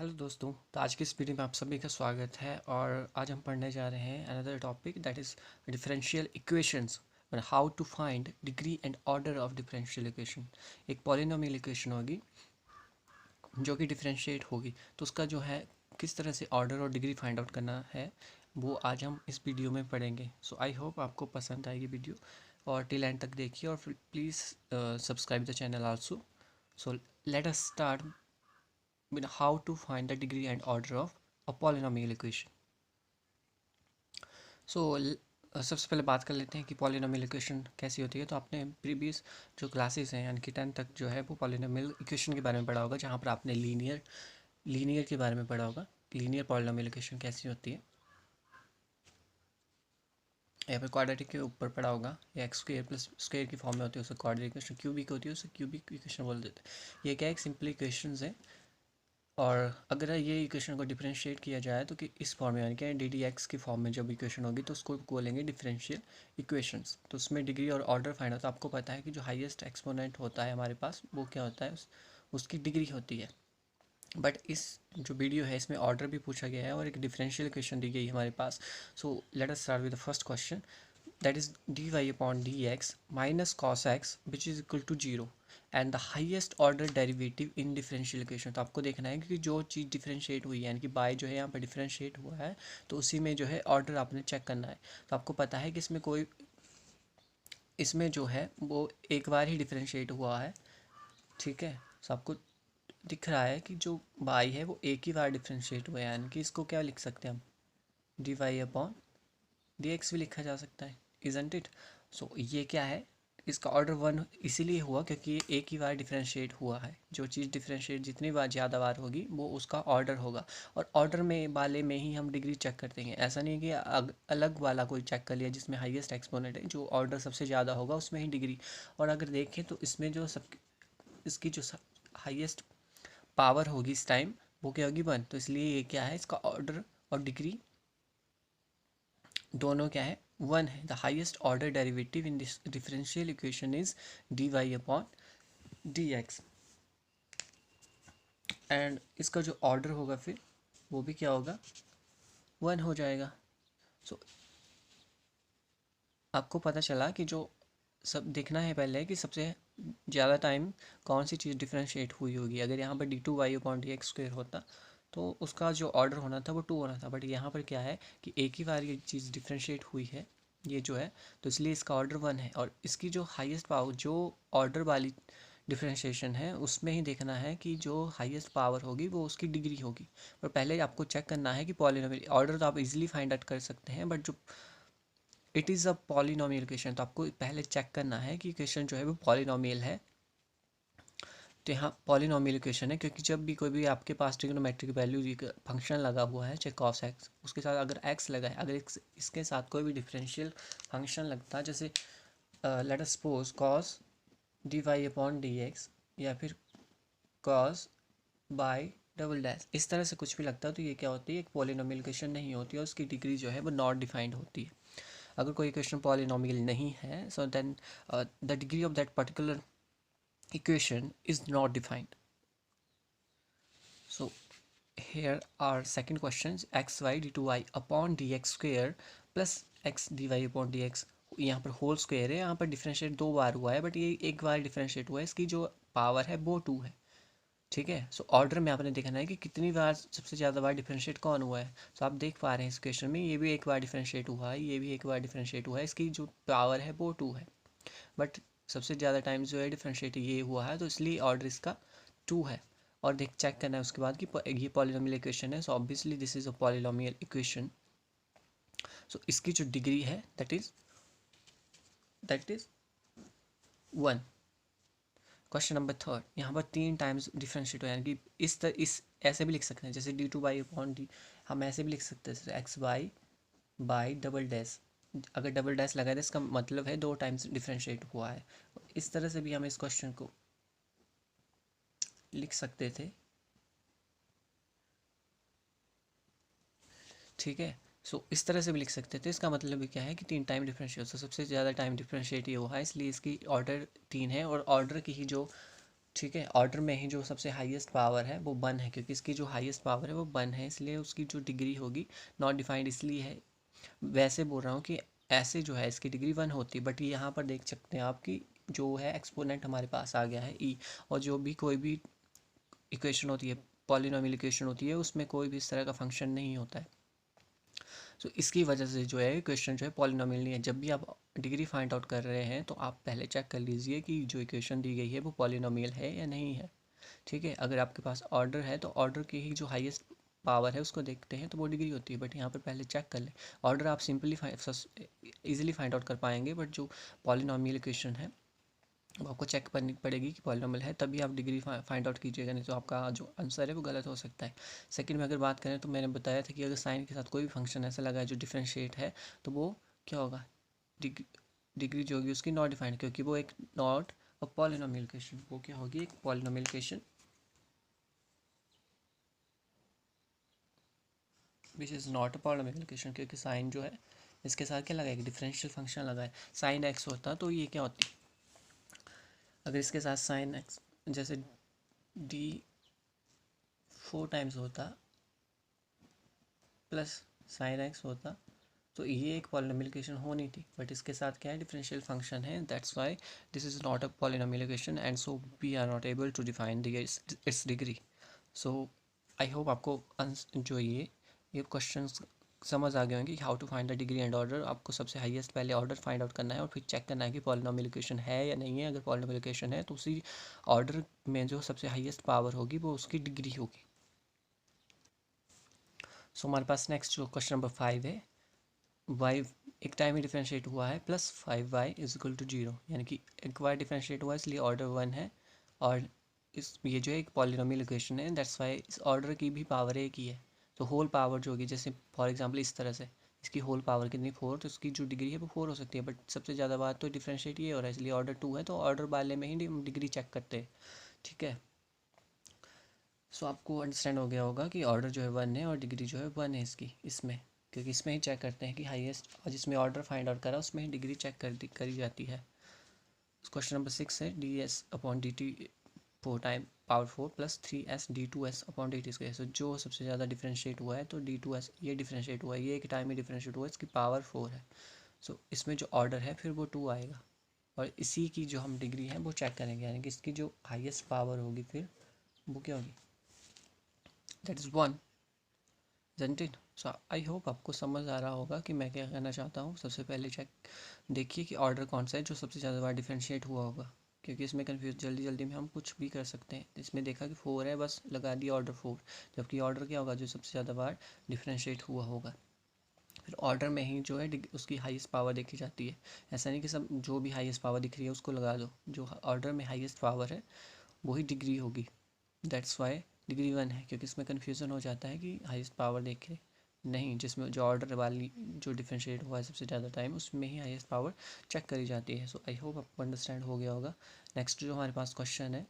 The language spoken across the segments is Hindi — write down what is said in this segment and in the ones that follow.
हेलो दोस्तों। तो आज की इस वीडियो में आप सभी का स्वागत है और आज हम पढ़ने जा रहे हैं another topic that is differential equations और how to find degree and order of differential equation. एक पॉलिनोमियल इक्वेशन होगी जो कि डिफरेंशिएट होगी, तो उसका जो है किस तरह से ऑर्डर और डिग्री फाइंड आउट करना है वो आज हम इस वीडियो में पढ़ेंगे। सो आई होप आपको पसंद आएगी वीडियो और टिल एंड तक देखिए और please subscribe the channel also. So let us start with how to find the degree and order of a polynomial equation. So सबसे पहले बात कर लेते हैं कि पॉलिनोमियल इक्वेशन कैसी होती है। तो आपने प्रीवियस जो क्लासेस हैं यानी कि 10 तक जो है वो पॉलिनोमियल इक्वेशन के बारे में पढ़ा होगा, जहाँ पर आपने लीनियर के बारे में पढ़ा होगा, लीनियर पॉलिनोमियल इक्वेशन कैसी होती है, या फिर क्वाड्रेटिक के ऊपर पढ़ा होगा, या एक्स स्क्वायर प्लस स्क्वायर की फॉर्म में होती है उसे क्वाड्रेटिक इक्वेशन, क्यूबिक होती है उसे क्यूबिक इक्वेशन बोल देते हैं। ये क्या एक सिंपल इक्वेशन है और अगर ये इक्वेशन को डिफरेंशिएट किया जाए तो कि इस फॉर्म में यानी कि डी डी एक्स की फॉर्म में जब इक्वेशन होगी तो उसको बोलेंगे डिफरेंशियल इक्वेशंस। तो उसमें डिग्री और ऑर्डर फाइंड होता है। आपको पता है कि जो हाईएस्ट एक्सपोनेंट होता है हमारे पास वो क्या होता है, उसकी डिग्री होती है। बट इस जो वीडियो है इसमें ऑर्डर भी पूछा गया है और एक डिफरेंशियल इक्वेशन दी गई है हमारे पास। So let us start with the first question, that is dy upon dx minus cos x which is equal to 0 and the highest order derivative in differential equation। तो आपको देखना है कि जो चीज़ डिफरेंशिएट हुई है यानी कि बाय जो है यहाँ पर डिफरेंशिएट हुआ है तो उसी में जो है ऑर्डर आपने चेक करना है। तो आपको पता है कि इसमें जो है वो एक बार ही डिफरेंशिएट हुआ है, ठीक है। तो आपको दिख रहा है कि जो बाई है वो एक ही बार डिफरेंशिएट हुआ है, यानी कि इसको क्या लिख सकते हैं हम, d y upon d x भी लिखा जा सकता है, इजंट इट। सो ये क्या है, इसका ऑर्डर वन इसीलिए हुआ क्योंकि ये एक ही बार डिफरेंशिएट हुआ है। जो चीज़ डिफरेंशिएट जितनी बार ज़्यादा बार होगी वो उसका ऑर्डर होगा, और ऑर्डर में वाले में ही हम डिग्री चेक करते हैं। ऐसा नहीं कि अलग वाला कोई चेक कर लिया जिसमें हाईएस्ट एक्सपोनेंट है, जो ऑर्डर सबसे ज़्यादा होगा उसमें ही डिग्री। और अगर देखें तो इसमें जो सब इसकी जो हाईएस्ट पावर होगी इस टाइम वो क्या होगी, 1। तो इसलिए ये क्या है, इसका ऑर्डर और डिग्री दोनों क्या है, 1 है। The highest order derivative in this differential equation is d y upon d x, and इसका जो ऑर्डर होगा फिर वो भी क्या होगा, 1 हो जाएगा। सो आपको पता चला कि जो सब देखना है पहले कि सबसे ज़्यादा टाइम कौन सी चीज़ डिफरेंशिएट हुई होगी। अगर यहाँ पर d two y upon d x square होता तो उसका जो ऑर्डर होना था वो 2 होना था, बट यहाँ पर क्या है कि एक ही बार ये चीज़ डिफरेंशिएट हुई है ये जो है, तो इसलिए इसका ऑर्डर 1 है। और इसकी जो हाईएस्ट पावर जो ऑर्डर वाली डिफरेंशिएशन है उसमें ही देखना है कि जो हाईएस्ट पावर होगी वो उसकी डिग्री होगी। पर पहले आपको चेक करना है कि पॉलिनोमियल, ऑर्डर तो आप इजीली फाइंड आउट कर सकते हैं, बट जो it is a polynomial equation, तो आपको पहले चेक करना है कि इक्वेशन जो है वो पॉलिनोमियल है। तो यहाँ पॉलिनोमियल इक्वेशन है क्योंकि जब भी कोई भी आपके पास ट्रिग्नोमेट्रिक वैल्यू फंक्शन लगा हुआ है, चाहे कॉस एक्स, उसके साथ अगर एक्स लगा है, अगर इसके साथ कोई भी डिफरेंशियल फंक्शन लगता है, जैसे let us suppose cos d y upon d x, या फिर कॉस बाय डबल डैश, इस तरह से कुछ भी लगता है तो ये क्या होती है, एक पॉलिनोमियल इक्वेशन नहीं होती है, उसकी डिग्री जो है वो नॉट डिफाइंड होती है। अगर कोई इक्वेशन पॉलिनोमियल नहीं है so then the degree of that particular equation is not defined. So here are second questions, xy d2y upon dx square plus x dy upon dx। यहाँ पर होल स्क्वायर है, यहाँ पर डिफरेंशिएट 2 बार हुआ है बट ये एक बार डिफरेंशिएट हुआ है, इसकी जो पावर है वो 2 है, ठीक है। सो ऑर्डर में आपने देखना है कि कितनी बार सबसे ज़्यादा बार डिफरेंशिएट कौन हुआ है। सो आप देख पा रहे हैं इस क्वेश्चन में ये भी एक बार डिफरेंशिएट हुआ है, ये भी एक बार डिफरेंशिएट हुआ है, इसकी जो पावर है वो 2 है, बट सबसे ज़्यादा टाइम जो है डिफरेंशिएट ये हुआ है तो इसलिए ऑर्डर इसका 2 है। और देख चेक करना है उसके बाद कि ये पॉलिनोमियल इक्वेशन है, so obviously this is a polynomial equation. So इसकी जो डिग्री है दैट इज 1। क्वेश्चन नंबर 3, यहाँ पर 3 टाइम्स डिफरेंशिएट हो, यानी कि इस ऐसे भी लिख सकते हैं, जैसे d two by upon d, हम ऐसे भी लिख सकते हैं जैसे x y by double dash. अगर डबल डैश लगाए तो इसका मतलब है 2 टाइम्स डिफरेंशिएट हुआ है। इस तरह से भी हम इस क्वेश्चन को लिख सकते थे, ठीक है। सो इस तरह से भी लिख सकते थे, इसका मतलब भी क्या है कि 3 टाइम डिफरेंशिएट, सबसे ज़्यादा टाइम डिफरेंशिएट ये हुआ है इसलिए इसकी ऑर्डर 3 है, और ऑर्डर की ही जो ठीक है, ऑर्डर में ही जो सबसे हाईएस्ट पावर है वो 1 है, क्योंकि इसकी जो हाईएस्ट पावर है वो 1 है, इसलिए उसकी जो डिग्री होगी नॉट डिफाइंड इसलिए है। वैसे बोल रहा हूँ कि ऐसे जो है इसकी डिग्री 1 होती है, बट यहाँ पर देख सकते हैं आप कि जो है एक्सपोनेंट हमारे पास आ गया है ई, और जो भी कोई भी इक्वेशन होती है, पॉलिनोमियल इक्वेशन होती है, उसमें कोई भी इस तरह का फंक्शन नहीं होता है। तो इसकी वजह से जो है इक्वेशन जो है पॉलिनोमियल नहीं है। जब भी आप डिग्री फाइंड आउट कर रहे हैं तो आप पहले चेक कर लीजिए कि जो इक्वेशन दी गई है वो पॉलिनोमियल है या नहीं है। ठीक है, अगर आपके पास ऑर्डर है तो ऑर्डर की ही जो हाईएस्ट पावर है उसको देखते हैं तो वो डिग्री होती है, बट यहाँ पर पहले चेक कर लें। ऑर्डर आप सिंपली इजीली फाइंड आउट कर पाएंगे, बट जो पॉलिनोमियल इक्वेशन है वो आपको चेक करनी पड़ेगी कि पॉलिनोमियल है, तभी आप डिग्री फाइंड आउट कीजिएगा, नहीं तो आपका जो आंसर है वो गलत हो सकता है। सेकंड में अगर बात करें तो मैंने बताया था कि अगर साइन के साथ कोई भी फंक्शन ऐसा लगा है जो डिफरेंशिएट है तो वो क्या होगा, डिग्री जो होगी उसकी नॉट डिफाइंड, क्योंकि वो एक नॉट अ पॉलिनोमियल इक्वेशन, वो क्या होगी, एक polynomial equation which is not a polynomial equation, क्योंकि साइन जो है इसके साथ क्या लगा है, डिफरेंशियल फंक्शन लगा है। साइन एक्स होता तो ये क्या होती, अगर इसके साथ साइन एक्स जैसे डी 4 टाइम्स होता प्लस साइन एक्स होता तो ये एक पॉलिनोमियल इक्वेशन होनी थी, बट इसके साथ क्या है, डिफरेंशियल फंक्शन है, that's why this is not a polynomial equation and so we are not able to define the its degree. So I hope आपको जो ये क्वेश्चन समझ आ गए होंगे कि how to find the degree and order. आपको सबसे हाईएस्ट पहले ऑर्डर फाइंड आउट करना है और फिर चेक करना है कि पॉलिनोमियल इक्वेशन है या नहीं है। अगर पॉलिनोमियल इक्वेशन है तो उसी ऑर्डर में जो सबसे हाईएस्ट पावर होगी वो उसकी डिग्री होगी। सो हमारे पास नेक्स्ट जो क्वेश्चन नंबर 5 है, वाई एक टाइम में डिफ्रेंशिएट हुआ है plus 5y is equal to 0, यानी कि एक बार डिफ्रेंशिएट हुआ है इसलिए ऑर्डर 1 है, और इस ये जो है एक पॉलिनोमियल इक्वेशन है, दैट्स वाई इस ऑर्डर की भी पावर एक ही है। तो होल पावर जो होगी, जैसे फॉर एग्जांपल इस तरह से इसकी होल पावर कितनी 4, तो इसकी जो डिग्री है वो 4 हो सकती है, बट सबसे ज़्यादा बात तो डिफ्रेंशिएट ये हो रहा है इसलिए ऑर्डर 2 है, तो ऑर्डर वाले में ही डिग्री चेक करते हैं। ठीक है, सो आपको अंडरस्टैंड हो गया होगा कि ऑर्डर जो है 1 है और डिग्री जो है 1 है इसकी, इसमें क्योंकि इसमें ही चेक करते हैं कि हाईएस्ट, और जिसमें ऑर्डर फाइंड आउट करा उसमें ही डिग्री चेक करी जाती है। क्वेश्चन नंबर 6 है D S upon D T 4 time power 4 plus 3s d2s upon D T square. So जो सबसे ज़्यादा डिफ्रेंशिएट हुआ है तो d2s ये डिफ्रेंशिएट हुआ है, ये एक टाइम में डिफ्रेंशिएट हुआ है, इसकी पावर 4 है। सो इसमें जो ऑर्डर है फिर वो 2 आएगा, और इसी की जो हम डिग्री है वो चेक करेंगे, यानी कि इसकी जो हाईएस्ट पावर होगी फिर वो क्या होगी, that is 1, isn't it? So I hope आपको समझ आ रहा होगा कि मैं क्या कहना चाहता हूँ। सबसे पहले चेक देखिए कि ऑर्डर कौन सा है जो सबसे ज़्यादा बार डिफरेंशिएट हुआ होगा, क्योंकि इसमें कन्फ्यूज जल्दी जल्दी में हम कुछ भी कर सकते हैं। इसमें देखा कि 4 है, बस लगा दिया ऑर्डर 4, जबकि ऑर्डर क्या होगा जो सबसे ज़्यादा बार डिफरेंशिएट हुआ होगा। फिर ऑर्डर में ही जो है उसकी हाईएस्ट पावर देखी जाती है। ऐसा नहीं कि सब जो भी हाईएस्ट पावर दिख रही है उसको लगा दो, जो ऑर्डर में हाईएस्ट पावर है वही डिग्री होगी, दैट्स वाई डिग्री 1 है, क्योंकि इसमें कन्फ्यूज़न हो जाता है कि हाईएस्ट पावर देखे नहीं, जिसमें जो ऑर्डर वाली जो डिफरेंशिएट हुआ है सबसे ज़्यादा टाइम उसमें ही हाईएस्ट पावर चेक करी जाती है। सो आई होप आपको अंडरस्टैंड हो गया होगा। नेक्स्ट जो हमारे पास क्वेश्चन है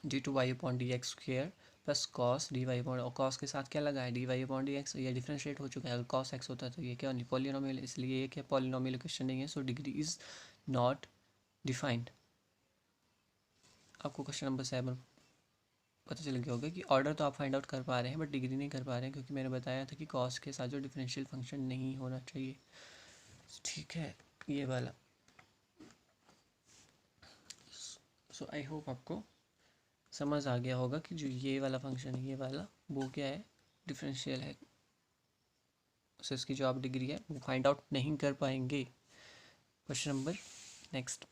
d two y upon d x square plus cos d y upon, और कॉस के साथ क्या लगा है d y upon d x, ये डिफरेंशिएट हो चुका है। अगर कॉस एक्स होता है तो ये क्या नहीं पॉलिनोमियल, इसलिए ये क्या पॉलिनोमियल इक्वेशन नहीं है, so degree is not defined. आपको क्वेश्चन नंबर 7 पता चल गया होगा कि ऑर्डर तो आप फाइंड आउट कर पा रहे हैं बट डिग्री नहीं कर पा रहे हैं, क्योंकि मैंने बताया था कि कॉस के साथ जो डिफरेंशियल फंक्शन नहीं होना चाहिए। ठीक है, ये वाला। सो आई होप आपको समझ आ गया होगा कि जो ये वाला फंक्शन है ये वाला वो क्या है, डिफरेंशियल है। सो इसकी जो आप डिग्री है वो फाइंड आउट नहीं कर पाएंगे। Question number next,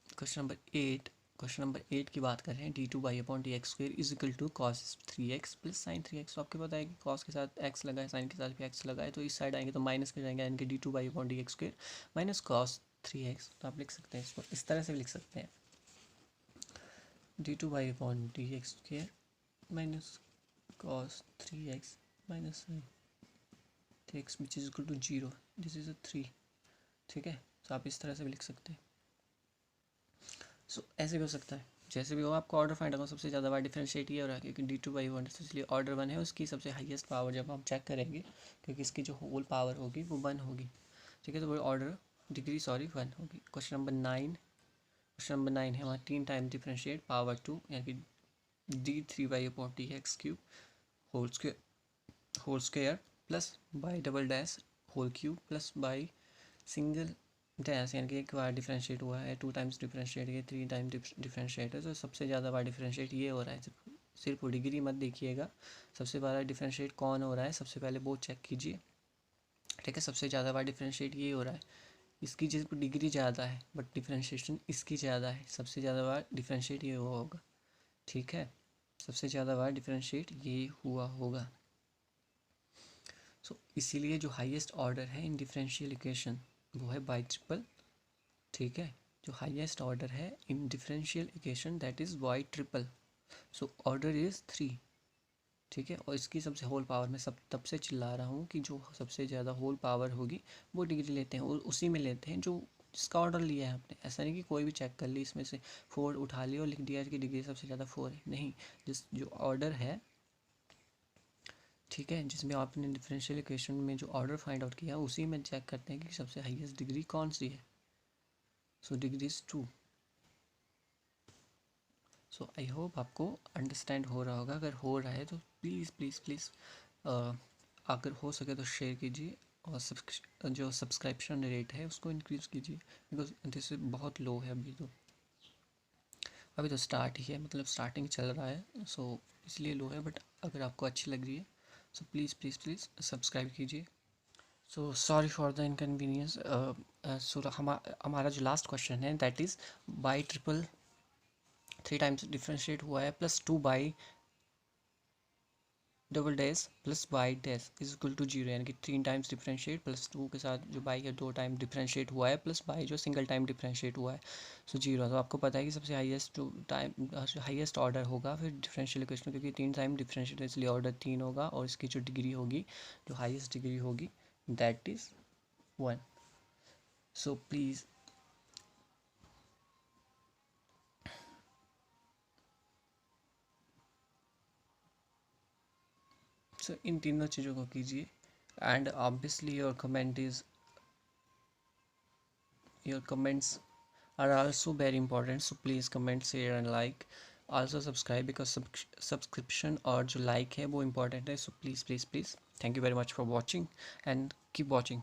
question number 8। Question number 8 की बात कर रहे हैं d two y upon d x square is equal to cos 3x plus sine 3x। तो आपको पता है कि कॉस के साथ x लगा है, साइन के साथ भी x लगा है, तो इस साइड आएंगे तो माइनस कर जाएंगे, यानी कि d two y upon d x square minus cos 3x। तो आप लिख सकते हैं इसको इस तरह से भी लिख सकते हैं, d two y upon d x square minus cos 3x minus sine 3x which is equal to 0, this is a 3। ठीक है, तो आप इस तरह से भी लिख सकते हैं। सो ऐसे भी हो सकता है, जैसे भी हो आपको ऑर्डर फाइंड करना, सबसे ज़्यादा बार डिफरेंशिएट ये हो रहा है क्योंकि डी टू बाई वन, इसलिए ऑर्डर 1 है, उसकी सबसे हाईएस्ट पावर जब हम चेक करेंगे क्योंकि इसकी जो होल पावर होगी वो 1 होगी। ठीक है, तो वो ऑर्डर डिग्री 1 होगी। क्वेश्चन नंबर 9 क्वेश्चन नंबर 9 है हमारा 3 टाइम डिफ्रेंशिएट पावर 2 यानी कि d3y/dx³ whole square plus by double dash whole cube plus by single dash, यानी कि एक बार डिफ्रेंशिएट हुआ है, 2 टाइम्स डिफ्रेंशिएट, ये 3 टाइम डिफ्रेंशिएट है, तो सबसे ज़्यादा बार डिफ्रेंशिएट ये हो रहा है। सिर्फ डिग्री मत देखिएगा, सबसे ज़्यादा डिफ्रेंशिएट कौन हो रहा है सबसे पहले वो चेक कीजिए, ठीक है। सबसे ज़्यादा बार डिफ्रेंशिएट ये हो रहा है, इसकी जिस डिग्री ज़्यादा है बट डिफ्रेंशिएशन इसकी ज़्यादा है, सबसे ज़्यादा बार डिफ्रेंशिएट ये हुआ होगा, ठीक है। सबसे ज़्यादा बार डिफ्रेंशिएट ये हुआ होगा। सो इसीलिए जो हाईएस्ट ऑर्डर है इन डिफरेंशियल इक्वेशन वो है बाई ट्रिपल, ठीक है। जो हाईएस्ट ऑर्डर है इन differential equation that is by triple. So order is 3, ठीक है। और इसकी सबसे होल पावर में सब तब से चिल्ला रहा हूँ कि जो सबसे ज़्यादा होल पावर होगी वो डिग्री लेते हैं, और उसी में लेते हैं जो जिसका ऑर्डर लिया है आपने। ऐसा नहीं कि कोई भी चेक कर ली इसमें से 4 उठा लिया और लिख दिया कि डिग्री सबसे ज़्यादा 4 है, नहीं। जो ऑर्डर है, ठीक है, जिसमें आपने डिफरेंशियल इक्वेशन में जो ऑर्डर फाइंड आउट किया उसी में चेक करते हैं कि सबसे हाईएस्ट डिग्री कौन सी है। So degree is 2। So I hope आपको अंडरस्टैंड हो रहा होगा। अगर हो रहा है तो प्लीज़ प्लीज़ प्लीज़ अगर हो सके तो शेयर कीजिए, और जो सब्सक्रिप्शन रेट है उसको इंक्रीज़ कीजिए, बिकॉज दिस बहुत लो है अभी तो स्टार्ट ही है, मतलब स्टार्टिंग चल रहा है, सो इसलिए लो है। बट अगर आपको अच्छी लग रही है so please please please subscribe कीजिए। So sorry for the inconvenience. So हमारा जो लास्ट क्वेश्चन है that is by triple 3 times differentiate हुआ है plus 2 by double dash plus by dash is equal to 0, यानी कि 3 टाइम्स डिफ्रेंशिएट प्लस 2 के साथ जो बाई है 2 टाइम डिफ्रेंशिएट हुआ है प्लस बाई जो सिंगल टाइम डिफ्रेंशिएट हुआ है, सो 0। तो आपको पता है कि सबसे हाईएस्ट ऑर्डर होगा फिर डिफरेंशियल इक्वेशन, क्योंकि 3 टाइम डिफ्रेंशिएट इसलिए ऑर्डर 3 होगा, और इसकी जो डिग्री होगी, जो हाईएस्ट डिग्री होगी that is 1। So please so इन तीनों चीज़ों को कीजिए, and obviously your comments are also very important, so please comment, share and like, also subscribe, because subscription और जो like है वो important है। so please please please thank you very much for watching and keep watching.